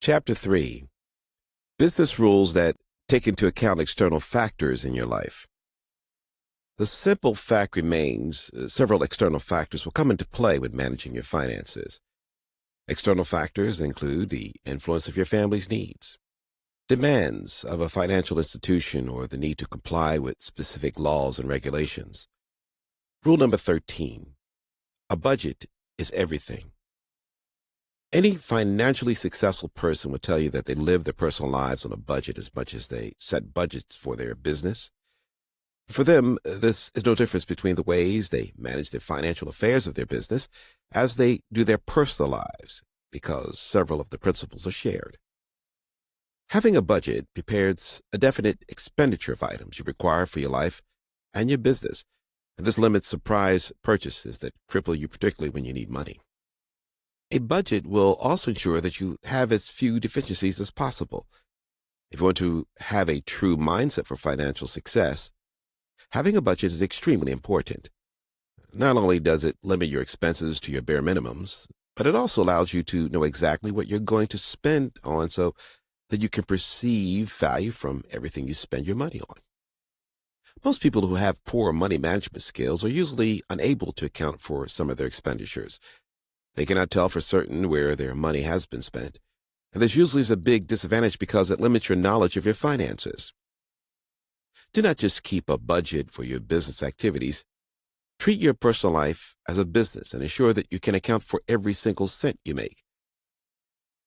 Chapter 3. Business Rules that take into account external factors in your life. The simple fact remains several external factors will come into play when managing your finances. External factors include the influence of your family's needs, demands of a financial institution, or the need to comply with specific laws and regulations. Rule number 13. A budget is everything. Any financially successful person will tell you that they live their personal lives on a budget as much as they set budgets for their business. For them, this is no difference between the ways they manage the financial affairs of their business as they do their personal lives, because several of the principles are shared. Having a budget prepares a definite expenditure of items you require for your life and your business, and this limits surprise purchases that cripple you, particularly when you need money. A budget will also ensure that you have as few deficiencies as possible. If you want to have a true mindset for financial success, having a budget is extremely important. Not only does it limit your expenses to your bare minimums, but it also allows you to know exactly what you're going to spend on so that you can perceive value from everything you spend your money on. Most people who have poor money management skills are usually unable to account for some of their expenditures. They cannot tell for certain where their money has been spent, and this usually is a big disadvantage because it limits your knowledge of your finances. Do not just keep a budget for your business activities. Treat your personal life as a business and ensure that you can account for every single cent you make.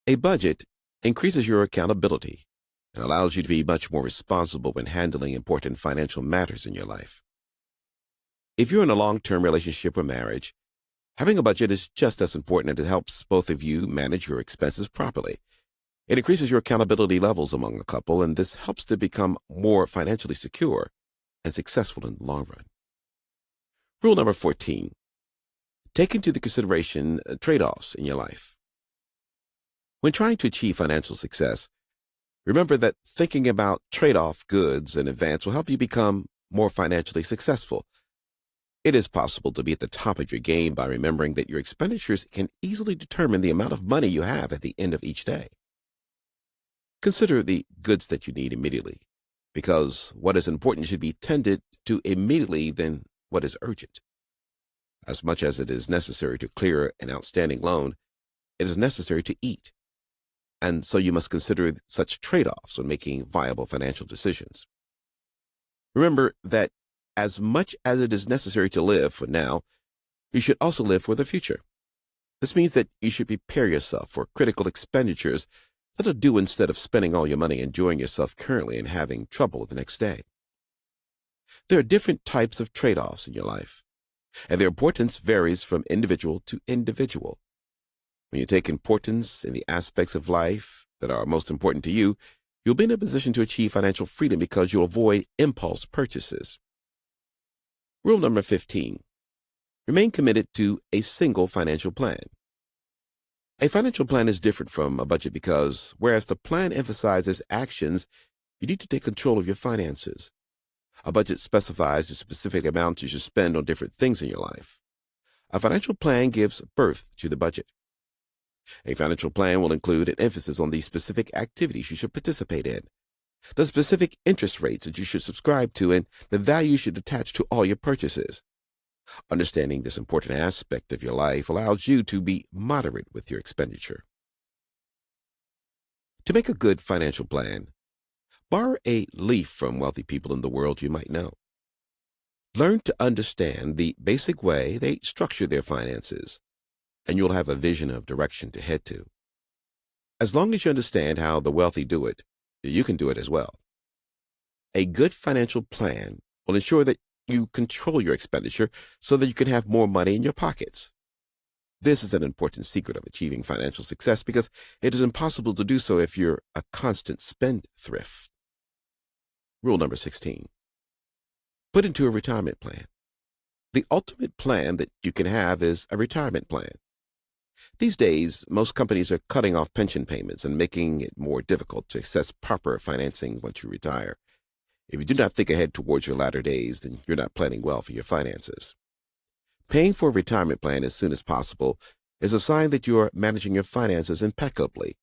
A budget increases your accountability and allows you to be much more responsible when handling important financial matters in your life. If you're in a long-term relationship or marriage, having a budget is just as important, and it helps both of you manage your expenses properly. It increases your accountability levels among a couple, and this helps to become more financially secure and successful in the long run. Rule number 14. Take into the consideration trade-offs in your life. When trying to achieve financial success, remember that thinking about trade-off goods in advance will help you become more financially successful. It is possible to be at the top of your game by remembering that your expenditures can easily determine the amount of money you have at the end of each day. Consider the goods that you need immediately, because what is important should be tended to immediately than what is urgent. As much as it is necessary to clear an outstanding loan, it is necessary to eat, and so you must consider such trade-offs when making viable financial decisions. Remember that as much as it is necessary to live for now, you should also live for the future. This means that you should prepare yourself for critical expenditures that are due instead of spending all your money enjoying yourself currently and having trouble the next day. There are different types of trade-offs in your life, and their importance varies from individual to individual. When you take importance in the aspects of life that are most important to you, you'll be in a position to achieve financial freedom because you'll avoid impulse purchases. Rule number 15. Remain committed to a single financial plan. A financial plan is different from a budget because, whereas the plan emphasizes actions, you need to take control of your finances. A budget specifies the specific amounts you should spend on different things in your life. A financial plan gives birth to the budget. A financial plan will include an emphasis on the specific activities you should participate in, the specific interest rates that you should subscribe to, and the value you should attach to all your purchases. Understanding this important aspect of your life allows you to be moderate with your expenditure. To make a good financial plan, borrow a leaf from wealthy people in the world you might know. Learn to understand the basic way they structure their finances, and you'll have a vision of direction to head to. As long as you understand how the wealthy do it, you can do it as well. A good financial plan will ensure that you control your expenditure so that you can have more money in your pockets. This is an important secret of achieving financial success because it is impossible to do so if you're a constant spendthrift. Rule number 16. Put into a retirement plan. The ultimate plan that you can have is a retirement plan. These days, most companies are cutting off pension payments and making it more difficult to access proper financing once you retire. If you do not think ahead towards your latter days, then you're not planning well for your finances. Paying for a retirement plan as soon as possible is a sign that you are managing your finances impeccably.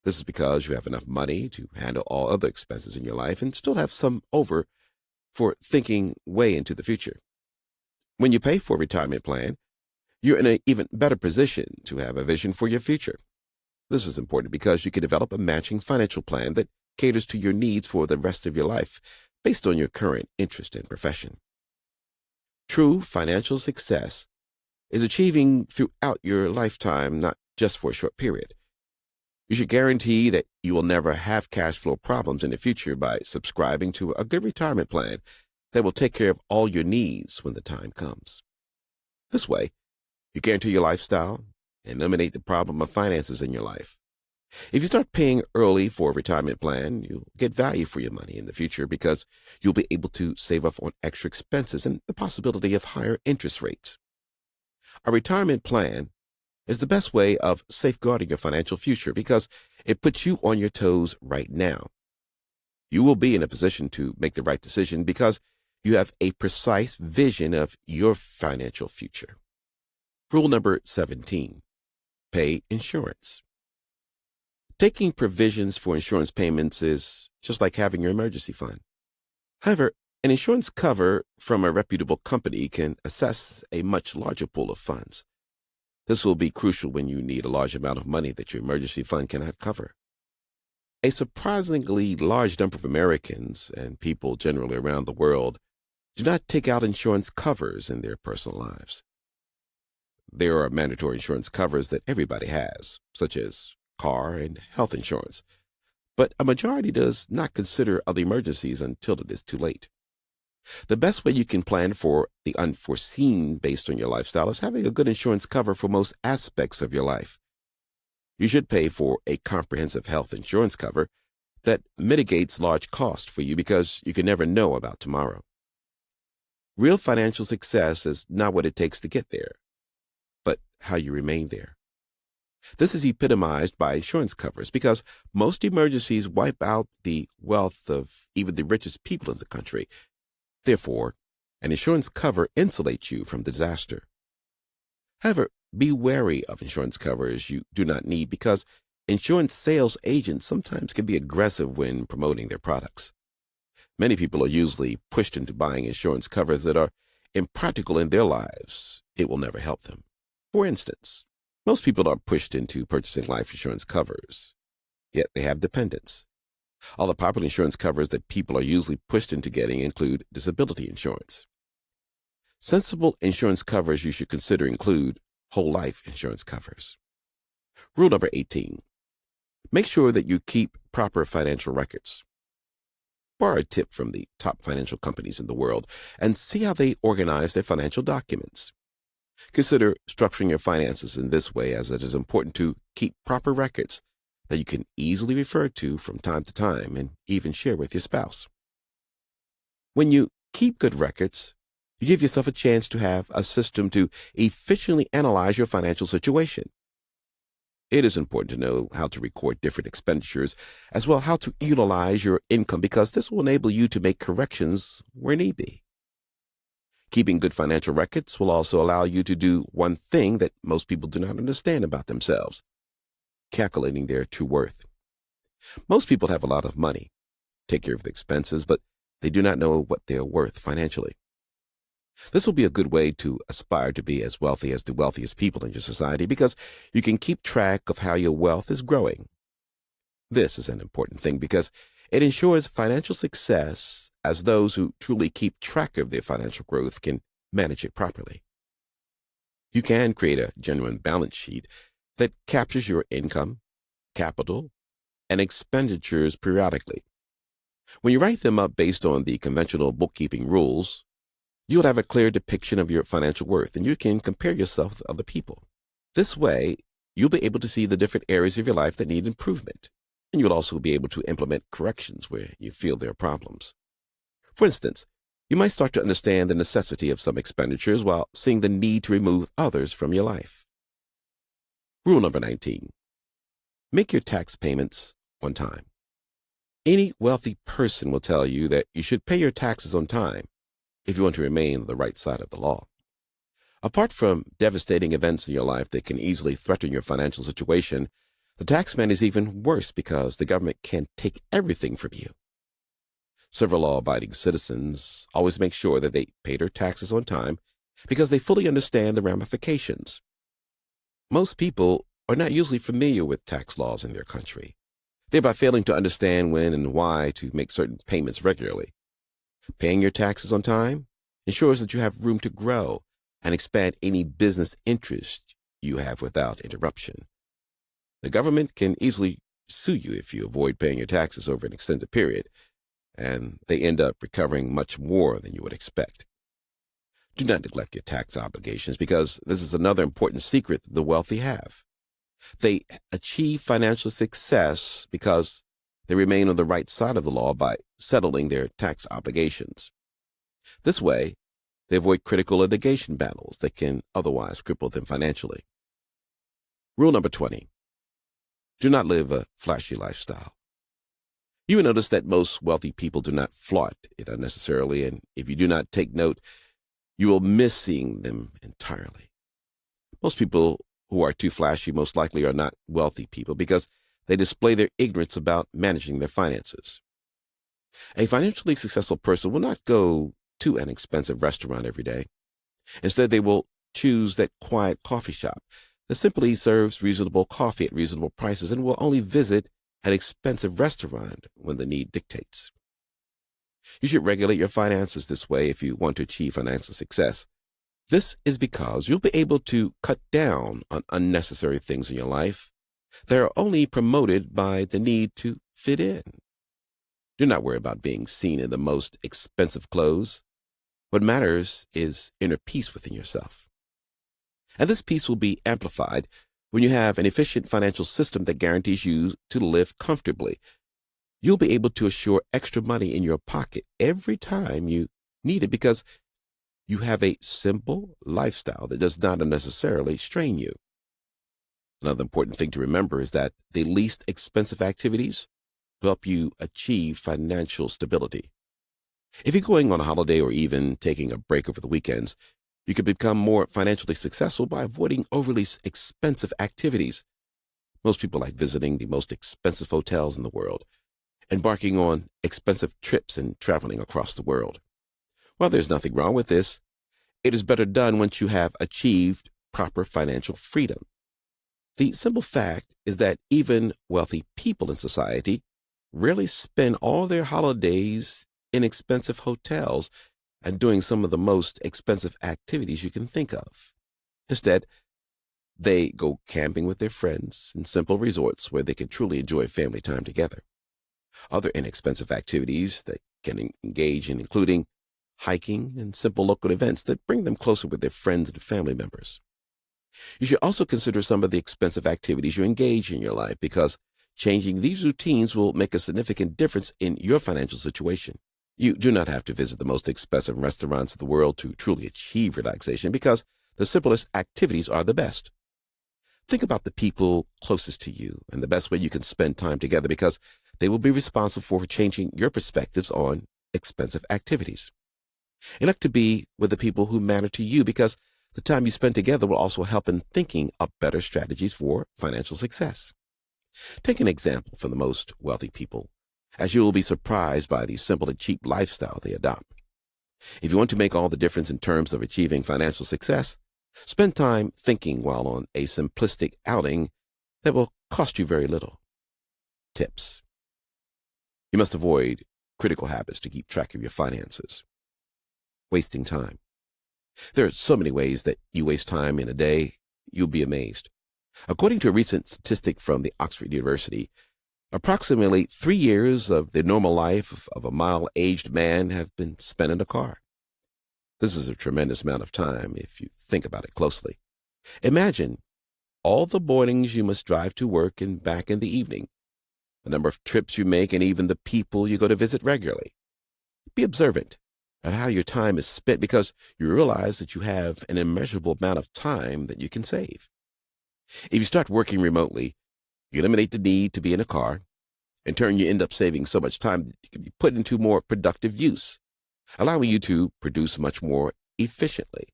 This is because you have enough money to handle all other expenses in your life and still have some over for thinking way into the future. When you pay for a retirement plan, you're in an even better position to have a vision for your future. This is important because you can develop a matching financial plan that caters to your needs for the rest of your life based on your current interest and profession. True financial success is achieving throughout your lifetime, not just for a short period. You should guarantee that you will never have cash flow problems in the future by subscribing to a good retirement plan that will take care of all your needs when the time comes. This way, you guarantee your lifestyle and eliminate the problem of finances in your life. If you start paying early for a retirement plan, you'll get value for your money in the future because you'll be able to save up on extra expenses and the possibility of higher interest rates. A retirement plan is the best way of safeguarding your financial future because it puts you on your toes right now. You will be in a position to make the right decision because you have a precise vision of your financial future. Rule number 17, pay insurance. Taking provisions for insurance payments is just like having your emergency fund. However, an insurance cover from a reputable company can assess a much larger pool of funds. This will be crucial when you need a large amount of money that your emergency fund cannot cover. A surprisingly large number of Americans and people generally around the world do not take out insurance covers in their personal lives. There are mandatory insurance covers that everybody has, such as car and health insurance, but a majority does not consider other emergencies until it is too late. The best way you can plan for the unforeseen based on your lifestyle is having a good insurance cover for most aspects of your life. You should pay for a comprehensive health insurance cover that mitigates large costs for you because you can never know about tomorrow. Real financial success is not what it takes to get there, but how you remain there. This is epitomized by insurance covers because most emergencies wipe out the wealth of even the richest people in the country. Therefore, an insurance cover insulates you from disaster. However, be wary of insurance covers you do not need because insurance sales agents sometimes can be aggressive when promoting their products. Many people are usually pushed into buying insurance covers that are impractical in their lives. It will never help them. For instance, most people are pushed into purchasing life insurance covers, yet they have dependents. All the popular insurance covers that people are usually pushed into getting include disability insurance. Sensible insurance covers you should consider include whole life insurance covers. Rule number 18. Make sure that you keep proper financial records. Borrow a tip from the top financial companies in the world and see how they organize their financial documents. Consider structuring your finances in this way, as it is important to keep proper records that you can easily refer to from time to time and even share with your spouse. When you keep good records, you give yourself a chance to have a system to efficiently analyze your financial situation. It is important to know how to record different expenditures, as well as how to utilize your income, because this will enable you to make corrections where need be. Keeping good financial records will also allow you to do one thing that most people do not understand about themselves: calculating their true worth. Most people have a lot of money, take care of the expenses, but they do not know what they are worth financially. This will be a good way to aspire to be as wealthy as the wealthiest people in your society because you can keep track of how your wealth is growing. This is an important thing because it ensures financial success, as those who truly keep track of their financial growth can manage it properly. You can create a genuine balance sheet that captures your income, capital, and expenditures periodically. When you write them up based on the conventional bookkeeping rules, you'll have a clear depiction of your financial worth, and you can compare yourself with other people. This way, you'll be able to see the different areas of your life that need improvement, and you'll also be able to implement corrections where you feel there are problems. For instance, you might start to understand the necessity of some expenditures while seeing the need to remove others from your life. Rule number 19. Make your tax payments on time. Any wealthy person will tell you that you should pay your taxes on time if you want to remain on the right side of the law. Apart from devastating events in your life that can easily threaten your financial situation, The tax man is even worse because the government can take everything from you. Several law-abiding citizens always make sure that they pay their taxes on time because they fully understand the ramifications. Most people are not usually familiar with tax laws in their country, thereby failing to understand when and why to make certain payments regularly. Paying your taxes on time ensures that you have room to grow and expand any business interest you have without interruption. The government can easily sue you if you avoid paying your taxes over an extended period, and they end up recovering much more than you would expect. Do not neglect your tax obligations because this is another important secret the wealthy have. They achieve financial success because they remain on the right side of the law by settling their tax obligations. This way, they avoid critical litigation battles that can otherwise cripple them financially. Rule number 20. Do not live a flashy lifestyle. You will notice that most wealthy people do not flaunt it unnecessarily, and if you do not take note, you will miss seeing them entirely. Most people who are too flashy most likely are not wealthy people because they display their ignorance about managing their finances. A financially successful person will not go to an expensive restaurant every day. Instead, they will choose that quiet coffee shop that simply serves reasonable coffee at reasonable prices and will only visit an expensive restaurant when the need dictates. You should regulate your finances this way if you want to achieve financial success. This is because you'll be able to cut down on unnecessary things in your life that are only promoted by the need to fit in. Do not worry about being seen in the most expensive clothes. What matters is inner peace within yourself. And this peace will be amplified when you have an efficient financial system that guarantees you to live comfortably. You'll be able to assure extra money in your pocket every time you need it because you have a simple lifestyle that does not unnecessarily strain you. Another important thing to remember is that the least expensive activities help you achieve financial stability. If you're going on a holiday or even taking a break over the weekends, you can become more financially successful by avoiding overly expensive activities. Most people like visiting the most expensive hotels in the world, embarking on expensive trips and traveling across the world. While there's nothing wrong with this, it is better done once you have achieved proper financial freedom. The simple fact is that even wealthy people in society rarely spend all their holidays in expensive hotels and doing some of the most expensive activities you can think of. Instead, they go camping with their friends in simple resorts where they can truly enjoy family time together. Other inexpensive activities that can engage in including hiking and simple local events that bring them closer with their friends and family members. You should also consider some of the expensive activities you engage in your life because changing these routines will make a significant difference in your financial situation. You do not have to visit the most expensive restaurants in the world to truly achieve relaxation because the simplest activities are the best. Think about the people closest to you and the best way you can spend time together because they will be responsible for changing your perspectives on expensive activities. Elect to be with the people who matter to you because the time you spend together will also help in thinking up better strategies for financial success. Take an example from the most wealthy people, as you will be surprised by the simple and cheap lifestyle they adopt. If you want to make all the difference in terms of achieving financial success, spend time thinking while on a simplistic outing that will cost you very little. Tips. You must avoid critical habits to keep track of your finances. Wasting time. There are so many ways that you waste time in a day, you'll be amazed. According to a recent statistic from the Oxford University, approximately 3 years of the normal life of a mile-aged man have been spent in a car. This is a tremendous amount of time if you think about it closely. Imagine all the mornings you must drive to work and back in the evening, the number of trips you make, and even the people you go to visit regularly. Be observant of how your time is spent because you realize that you have an immeasurable amount of time that you can save. If you start working remotely, you eliminate the need to be in a car. In turn, you end up saving so much time that it can be put into more productive use, allowing you to produce much more efficiently.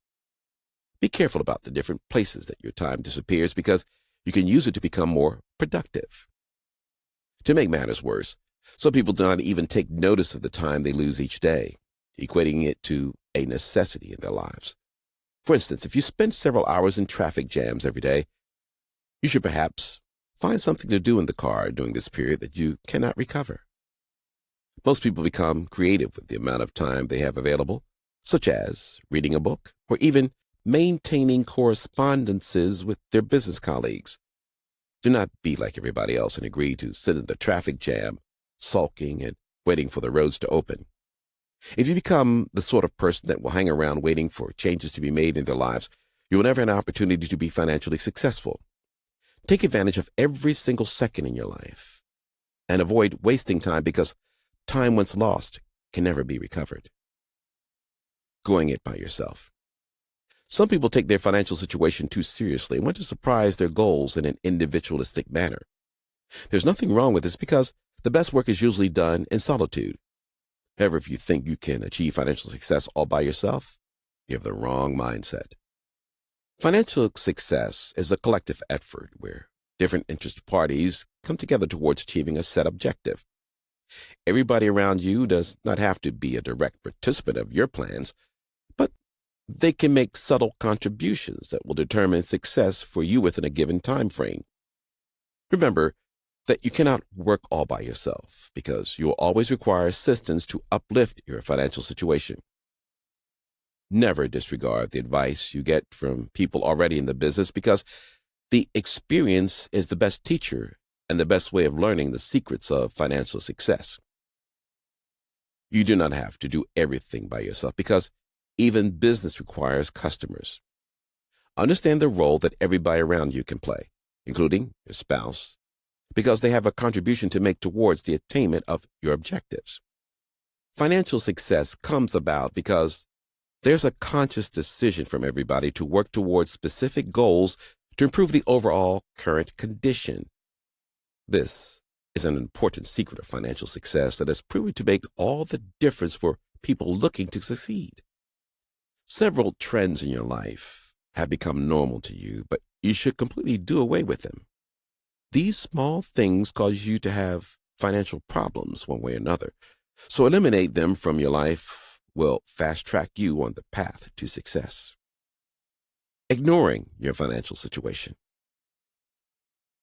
Be careful about the different places that your time disappears because you can use it to become more productive. To make matters worse, some people do not even take notice of the time they lose each day, equating it to a necessity in their lives. For instance, if you spend several hours in traffic jams every day, you should perhaps find something to do in the car during this period that you cannot recover. Most people become creative with the amount of time they have available, such as reading a book or even maintaining correspondences with their business colleagues. Do not be like everybody else and agree to sit in the traffic jam, sulking and waiting for the roads to open. If you become the sort of person that will hang around waiting for changes to be made in their lives, you will never have an opportunity to be financially successful. Take advantage of every single second in your life and avoid wasting time, because time once lost can never be recovered. Going it by yourself. Some people take their financial situation too seriously and want to surprise their goals in an individualistic manner. There's nothing wrong with this, because the best work is usually done in solitude. However, if you think you can achieve financial success all by yourself, you have the wrong mindset. Financial success is a collective effort where different interested parties come together towards achieving a set objective. Everybody around you does not have to be a direct participant of your plans, but they can make subtle contributions that will determine success for you within a given time frame. Remember that you cannot work all by yourself, because you will always require assistance to uplift your financial situation. Never disregard the advice you get from people already in the business, because the experience is the best teacher and the best way of learning the secrets of financial success. You do not have to do everything by yourself, because even business requires customers. Understand the role that everybody around you can play, including your spouse, because they have a contribution to make towards the attainment of your objectives. Financial success comes about because there's a conscious decision from everybody to work towards specific goals to improve the overall current condition. This is an important secret of financial success that has proven to make all the difference for people looking to succeed. Several trends in your life have become normal to you, but you should completely do away with them. These small things cause you to have financial problems one way or another, so eliminate them from your life will fast-track you on the path to success. Ignoring your financial situation.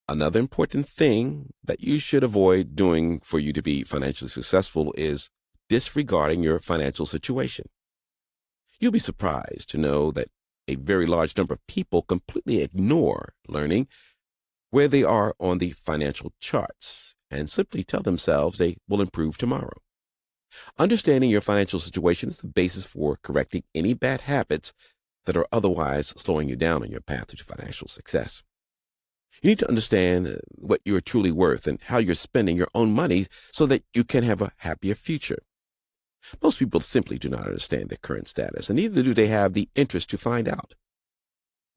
Another important thing that you should avoid doing for you to be financially successful is disregarding your financial situation. You'll be surprised to know that a very large number of people completely ignore learning where they are on the financial charts and simply tell themselves they will improve tomorrow. Understanding your financial situation is the basis for correcting any bad habits that are otherwise slowing you down on your path to financial success. You need to understand what you are truly worth and how you're spending your own money so that you can have a happier future. Most people simply do not understand their current status, and neither do they have the interest to find out.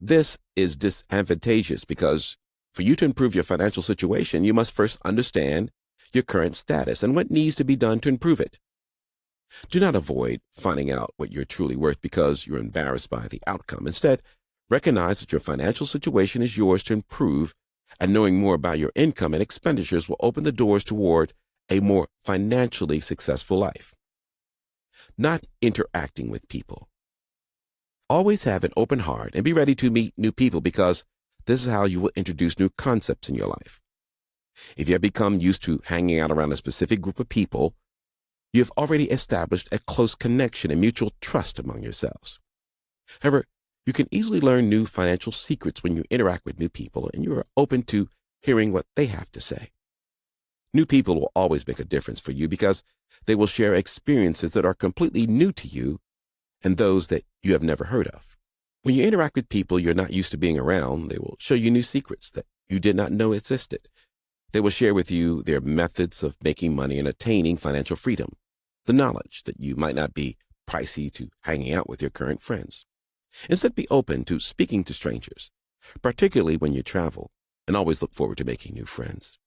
This is disadvantageous, because for you to improve your financial situation, you must first understand your current status and what needs to be done to improve it. Do not avoid finding out what you're truly worth because you're embarrassed by the outcome. Instead, recognize that your financial situation is yours to improve, and knowing more about your income and expenditures will open the doors toward a more financially successful life. Not interacting with people. Always have an open heart and be ready to meet new people, because this is how you will introduce new concepts in your life. If you have become used to hanging out around a specific group of people, you have already established a close connection and mutual trust among yourselves. However, you can easily learn new financial secrets when you interact with new people and you are open to hearing what they have to say. New people will always make a difference for you, because they will share experiences that are completely new to you and those that you have never heard of. When you interact with people you're not used to being around, they will show you new secrets that you did not know existed. They will share with you their methods of making money and attaining financial freedom, the knowledge that you might not be pricey to hanging out with your current friends. Instead, be open to speaking to strangers, particularly when you travel, and always look forward to making new friends.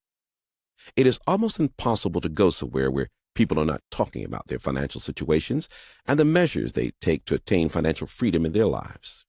It is almost impossible to go somewhere where people are not talking about their financial situations and the measures they take to attain financial freedom in their lives.